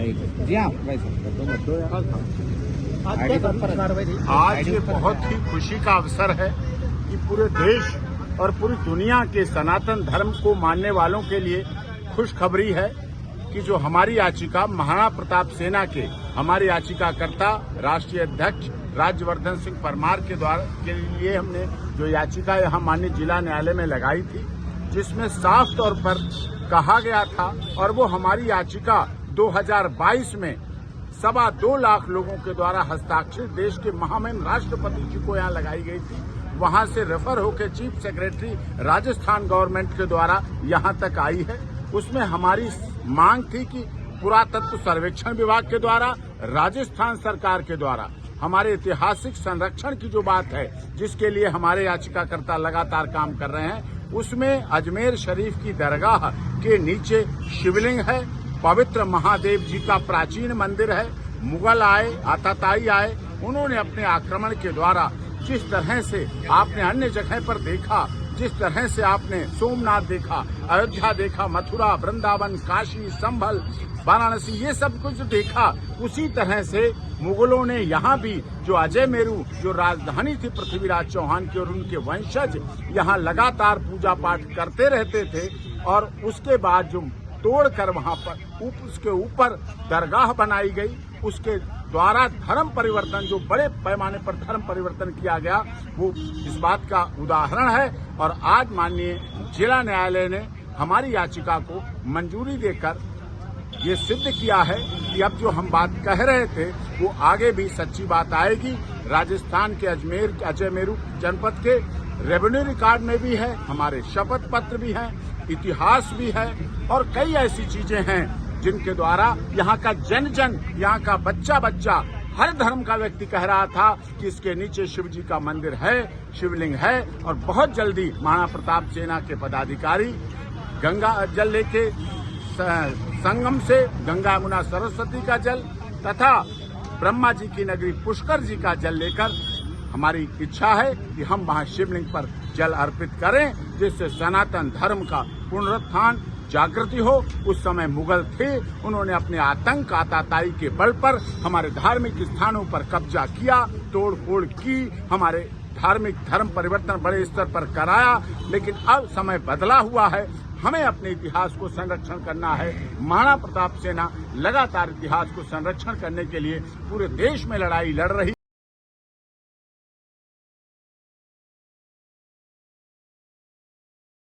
जी हाँ भाई आज ये बहुत ही खुशी का अवसर है कि पूरे देश और पूरी दुनिया के सनातन धर्म को मानने वालों के लिए खुशखबरी है कि जो हमारी याचिका महाराणा प्रताप सेना के हमारे याचिकाकर्ता राष्ट्रीय अध्यक्ष राज्यवर्धन सिंह परमार के लिए हमने जो याचिका यहाँ माननीय जिला न्यायालय में लगाई थी, जिसमें साफ तौर पर कहा गया था और वो हमारी याचिका 2022 में 2.25 लाख लोगों के द्वारा हस्ताक्षरित देश के महामहिम राष्ट्रपति जी को यहाँ लगाई गई थी। वहां से रेफर होकर चीफ सेक्रेटरी राजस्थान गवर्नमेंट के द्वारा यहाँ तक आई है। उसमें हमारी मांग थी कि पुरातत्व सर्वेक्षण विभाग के द्वारा, राजस्थान सरकार के द्वारा हमारे ऐतिहासिक संरक्षण की जो बात है, जिसके लिए हमारे याचिकाकर्ता लगातार काम कर रहे हैं, उसमें अजमेर शरीफ की दरगाह के नीचे शिवलिंग है, पवित्र महादेव जी का प्राचीन मंदिर है। मुगल आए, आताताई आए, उन्होंने अपने आक्रमण के द्वारा जिस तरह से आपने अन्य जगह पर देखा, जिस तरह से आपने सोमनाथ देखा, अयोध्या देखा, मथुरा, वृंदावन, काशी, संभल, वाराणसी, ये सब कुछ देखा, उसी तरह से मुगलों ने यहाँ भी जो अजय मेरू जो राजधानी थी पृथ्वीराज चौहान की और उनके वंशज यहाँ लगातार पूजा पाठ करते रहते थे। और उसके बाद जो तोड़कर वहाँ पर उसके ऊपर दरगाह बनाई गई, उसके द्वारा धर्म परिवर्तन, जो बड़े पैमाने पर धर्म परिवर्तन किया गया, वो इस बात का उदाहरण है। और आज माननीय जिला न्यायालय ने हमारी याचिका को मंजूरी देकर ये सिद्ध किया है कि अब जो हम बात कह रहे थे वो आगे भी सच्ची बात आएगी। राजस्थान के अजमेर अजय मेरू जनपद के रेवेन्यू रिकॉर्ड में भी है, हमारे शपथ पत्र भी हैं, इतिहास भी है और कई ऐसी चीजें हैं जिनके द्वारा यहाँ का जन जन, यहाँ का बच्चा बच्चा, हर धर्म का व्यक्ति कह रहा था कि इसके नीचे शिव जी का मंदिर है, शिवलिंग है। और बहुत जल्दी महाराणा प्रताप सेना के पदाधिकारी गंगा जल लेके संगम से गंगा यमुना सरस्वती का जल तथा ब्रह्मा जी की नगरी पुष्कर जी का जल लेकर, हमारी इच्छा है कि हम वहां शिवलिंग पर जल अर्पित करें, जिससे सनातन धर्म का पुनरुत्थान, जागृति हो। उस समय मुगल थे, उन्होंने अपने आतंक, आताताई के बल पर हमारे धार्मिक स्थानों पर कब्जा किया, तोड़ फोड़ की, हमारे धार्मिक धर्म परिवर्तन बड़े स्तर पर कराया। लेकिन अब समय बदला हुआ है, हमें अपने इतिहास को संरक्षण करना है। महाराणा प्रताप सेना लगातार इतिहास को संरक्षण करने के लिए पूरे देश में लड़ाई लड़ रही